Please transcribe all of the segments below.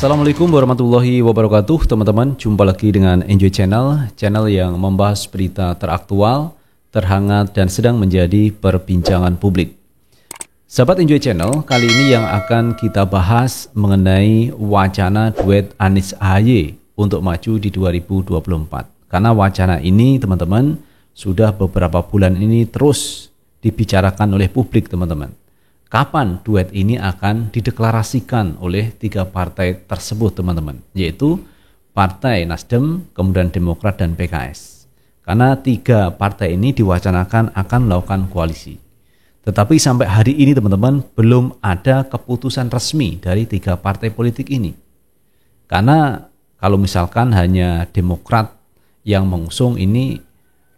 Assalamualaikum warahmatullahi wabarakatuh, teman-teman. Jumpa lagi dengan Enjoy Channel, channel yang membahas berita teraktual, terhangat, dan sedang menjadi perbincangan publik. Sahabat Enjoy Channel, kali ini yang akan kita bahas mengenai wacana duet Anies AHY untuk maju di 2024. Karena wacana ini, teman-teman, sudah beberapa bulan ini terus dibicarakan oleh publik, teman-teman. Kapan duet ini akan dideklarasikan oleh tiga partai tersebut, teman-teman, yaitu Partai Nasdem, kemudian Demokrat, dan PKS. Karena tiga partai ini diwacanakan akan melakukan koalisi. Tetapi sampai hari ini, teman-teman, belum ada keputusan resmi dari tiga partai politik ini. Karena kalau misalkan hanya Demokrat yang mengusung ini,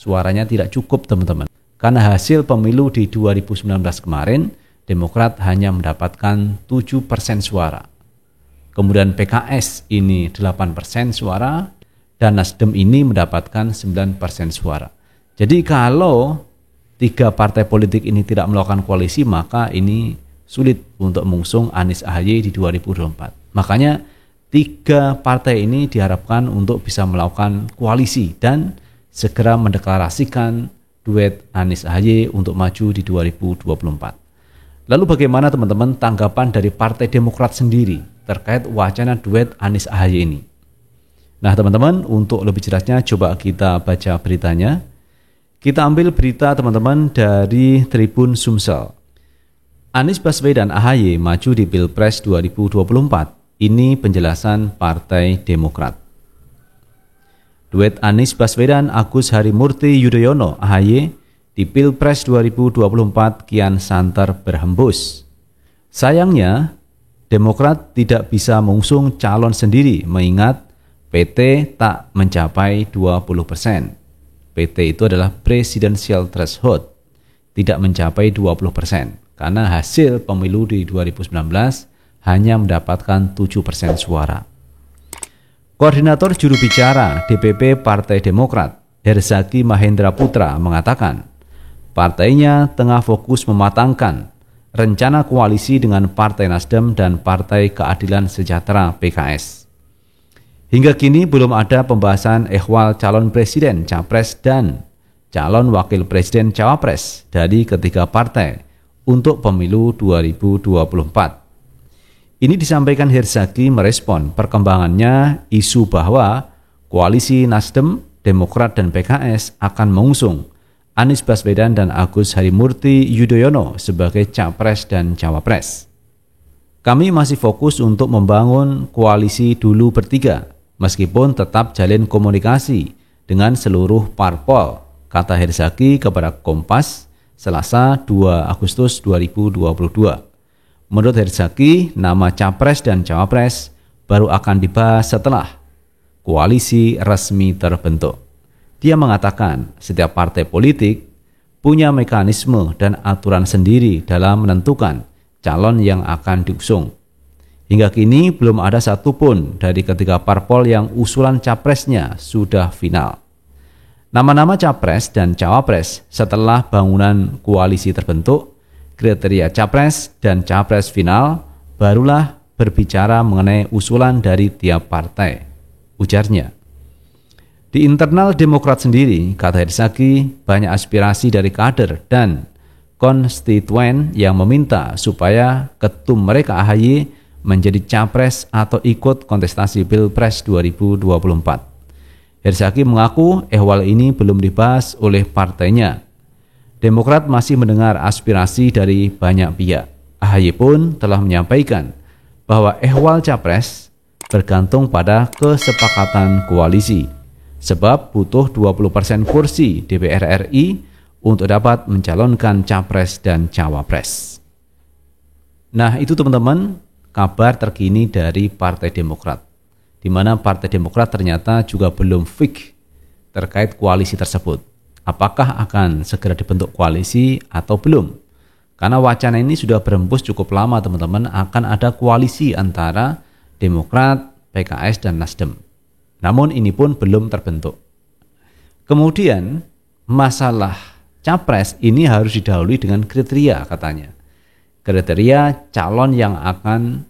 suaranya tidak cukup, teman-teman. Karena hasil pemilu di 2019 kemarin, Demokrat hanya mendapatkan 7% suara. Kemudian PKS ini 8% suara, dan Nasdem ini mendapatkan 9% suara. Jadi kalau tiga partai politik ini tidak melakukan koalisi, maka ini sulit untuk mengusung Anies AHY di 2024. Makanya tiga partai ini diharapkan untuk bisa melakukan koalisi dan segera mendeklarasikan duet Anies AHY untuk maju di 2024. Lalu bagaimana, teman-teman, tanggapan dari Partai Demokrat sendiri terkait wacana duet Anies AHY ini? Nah, teman-teman, untuk lebih jelasnya coba kita baca beritanya. Kita ambil berita, teman-teman, dari Tribun Sumsel. Anies Baswedan AHY maju di Pilpres 2024. Ini penjelasan Partai Demokrat. Duet Anies Baswedan Agus Harimurti Yudhoyono AHY di Pilpres 2024 kian santer berhembus. Sayangnya, Demokrat tidak bisa mengusung calon sendiri mengingat PT tak mencapai 20%. PT itu adalah Presidential Threshold, tidak mencapai 20%. Karena hasil pemilu di 2019 hanya mendapatkan 7% suara. Koordinator juru bicara DPP Partai Demokrat, Herzaki Mahendra Putra, mengatakan partainya tengah fokus mematangkan rencana koalisi dengan Partai Nasdem dan Partai Keadilan Sejahtera PKS. Hingga kini belum ada pembahasan ehwal calon presiden Capres dan calon wakil presiden Cawapres dari ketiga partai untuk pemilu 2024. Ini disampaikan Herzaki merespon perkembangannya isu bahwa koalisi Nasdem, Demokrat, dan PKS akan mengusung Anies Baswedan dan Agus Harimurti Yudhoyono sebagai Capres dan Cawapres. Kami masih fokus untuk membangun koalisi dulu bertiga, meskipun tetap jalin komunikasi dengan seluruh parpol, kata Herzaki kepada Kompas, Selasa 2 Agustus 2022. Menurut Herzaki, nama Capres dan Cawapres baru akan dibahas setelah koalisi resmi terbentuk. Dia mengatakan setiap partai politik punya mekanisme dan aturan sendiri dalam menentukan calon yang akan diusung. Hingga kini belum ada satupun dari ketiga parpol yang usulan capresnya sudah final. Nama-nama capres dan cawapres setelah bangunan koalisi terbentuk, kriteria capres dan cawapres final barulah berbicara mengenai usulan dari tiap partai, ujarnya. Di internal Demokrat sendiri, kata Herzaki, banyak aspirasi dari kader dan konstituen yang meminta supaya ketum mereka AHY menjadi capres atau ikut kontestasi Pilpres 2024. Herzaki mengaku ehwal ini belum dibahas oleh partainya. Demokrat masih mendengar aspirasi dari banyak pihak. AHY pun telah menyampaikan bahwa ehwal capres bergantung pada kesepakatan koalisi. Sebab butuh 20% kursi DPR RI untuk dapat mencalonkan capres dan cawapres. Nah, itu, teman-teman, kabar terkini dari Partai Demokrat, di mana Partai Demokrat ternyata juga belum fix terkait koalisi tersebut. Apakah akan segera dibentuk koalisi atau belum? Karena wacana ini sudah berembus cukup lama, teman-teman, akan ada koalisi antara Demokrat, PKS, dan Nasdem. Namun ini pun belum terbentuk. Kemudian masalah capres ini harus didahului dengan kriteria, katanya. Kriteria calon yang akan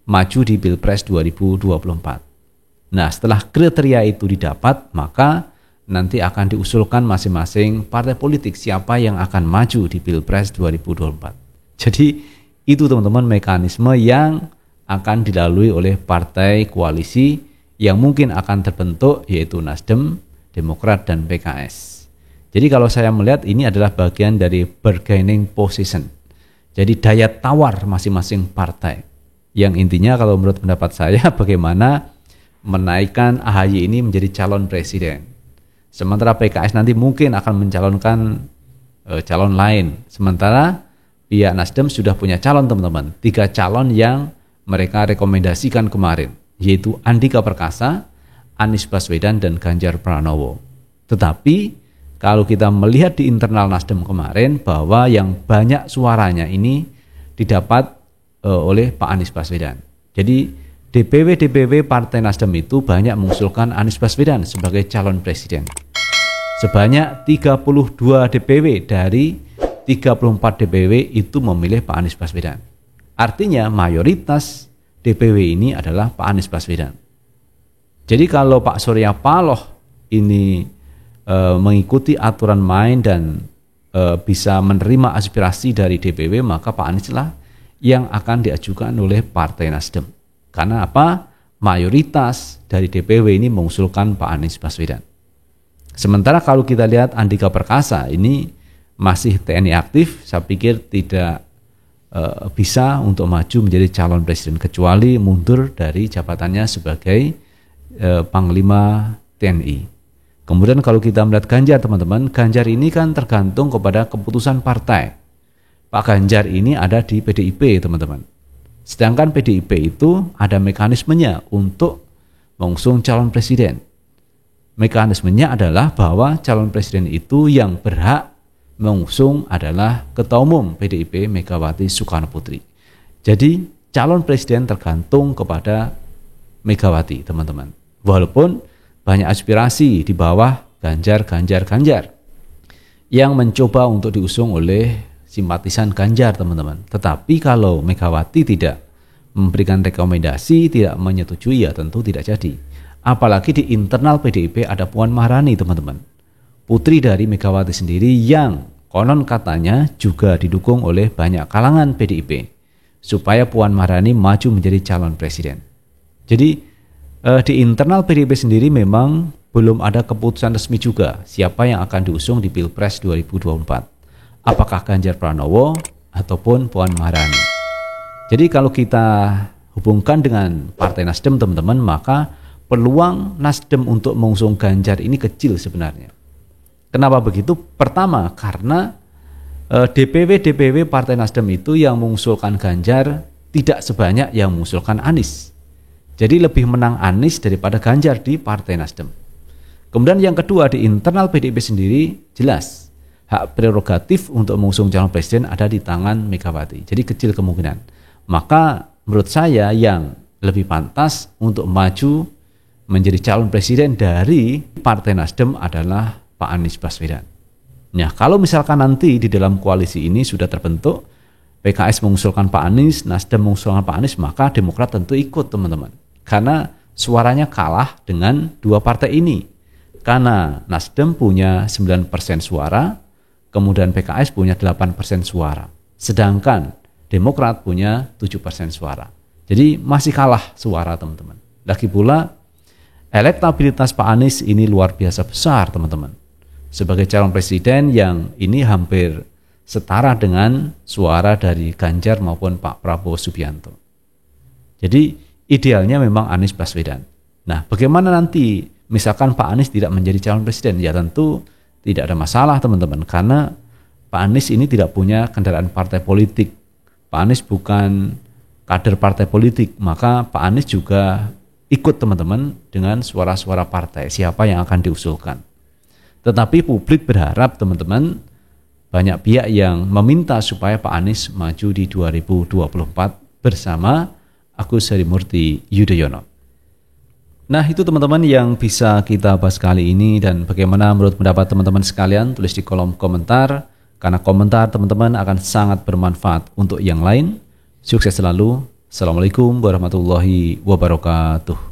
maju di Pilpres 2024. Nah, setelah kriteria itu didapat, maka nanti akan diusulkan masing-masing partai politik siapa yang akan maju di Pilpres 2024. Jadi itu teman-teman mekanisme yang akan dilalui oleh partai koalisi yang mungkin akan terbentuk, yaitu Nasdem, Demokrat, dan PKS. Jadi kalau saya melihat ini adalah bagian dari bargaining position. Jadi daya tawar masing-masing partai. Yang intinya kalau menurut pendapat saya bagaimana menaikkan AHY ini menjadi calon presiden. Sementara PKS nanti mungkin akan mencalonkan calon lain. Sementara pihak Nasdem sudah punya calon teman-teman. 3 calon yang mereka rekomendasikan kemarin, yaitu Andika Perkasa, Anies Baswedan, dan Ganjar Pranowo. Tetapi kalau kita melihat di internal Nasdem kemarin bahwa yang banyak suaranya ini didapat oleh Pak Anies Baswedan. Jadi DPW Partai Nasdem itu banyak mengusulkan Anies Baswedan sebagai calon presiden. Sebanyak 32 DPW dari 34 DPW itu memilih Pak Anies Baswedan. Artinya mayoritas DPW ini adalah Pak Anies Baswedan. Jadi kalau Pak Surya Paloh ini mengikuti aturan main dan bisa menerima aspirasi dari DPW, maka Pak Anies lah yang akan diajukan oleh Partai Nasdem. Karena apa? Mayoritas dari DPW ini mengusulkan Pak Anies Baswedan. Sementara kalau kita lihat Andika Perkasa ini masih TNI aktif, saya pikir tidak bisa untuk maju menjadi calon presiden kecuali mundur dari jabatannya sebagai Panglima TNI. Kemudian kalau kita melihat Ganjar teman-teman, Ganjar ini kan tergantung kepada keputusan partai. Pak Ganjar ini ada di PDIP teman-teman. Sedangkan PDIP itu ada mekanismenya untuk mengusung calon presiden. Mekanismenya adalah bahwa calon presiden itu yang berhak mengusung adalah Ketua Umum PDIP Megawati Soekarnoputri. Jadi calon presiden tergantung kepada Megawati teman-teman. Walaupun banyak aspirasi di bawah Ganjar yang mencoba untuk diusung oleh simpatisan Ganjar teman-teman. Tetapi kalau Megawati tidak memberikan rekomendasi, tidak menyetujui, ya tentu tidak jadi. Apalagi di internal PDIP ada Puan Maharani teman-teman, putri dari Megawati sendiri yang konon katanya juga didukung oleh banyak kalangan PDIP supaya Puan Maharani maju menjadi calon presiden. Jadi di internal PDIP sendiri memang belum ada keputusan resmi juga siapa yang akan diusung di Pilpres 2024. Apakah Ganjar Pranowo ataupun Puan Maharani. Jadi kalau kita hubungkan dengan Partai Nasdem teman-teman, maka peluang Nasdem untuk mengusung Ganjar ini kecil sebenarnya. Kenapa begitu? Pertama, karena DPW Partai Nasdem itu yang mengusulkan Ganjar tidak sebanyak yang mengusulkan Anies. Jadi lebih menang Anies daripada Ganjar di Partai Nasdem. Kemudian yang kedua, di internal PDIP sendiri jelas hak prerogatif untuk mengusung calon presiden ada di tangan Megawati. Jadi kecil kemungkinan. Maka menurut saya yang lebih pantas untuk maju menjadi calon presiden dari Partai Nasdem adalah Pak Anies Baswedan. Nah, kalau misalkan nanti di dalam koalisi ini sudah terbentuk, PKS mengusulkan Pak Anies, Nasdem mengusulkan Pak Anies, maka Demokrat tentu ikut teman-teman. Karena suaranya kalah dengan dua partai ini. Karena Nasdem punya 9% suara, kemudian PKS punya 8% suara. Sedangkan Demokrat punya 7% suara. Jadi masih kalah suara teman-teman. Lagi pula elektabilitas Pak Anies ini luar biasa besar teman-teman. Sebagai calon presiden yang ini hampir setara dengan suara dari Ganjar maupun Pak Prabowo Subianto. Jadi idealnya memang Anies Baswedan. Nah, bagaimana nanti misalkan Pak Anies tidak menjadi calon presiden? Ya tentu tidak ada masalah teman-teman, karena Pak Anies ini tidak punya kendaraan partai politik. Pak Anies bukan kader partai politik, maka Pak Anies juga ikut teman-teman dengan suara-suara partai siapa yang akan diusulkan. Tetapi publik berharap teman-teman, banyak pihak yang meminta supaya Pak Anies maju di 2024 bersama Agus Harimurti Yudhoyono. Nah, itu teman-teman yang bisa kita bahas kali ini, dan bagaimana menurut pendapat teman-teman sekalian, tulis di kolom komentar, karena komentar teman-teman akan sangat bermanfaat untuk yang lain. Sukses selalu, Assalamualaikum warahmatullahi wabarakatuh.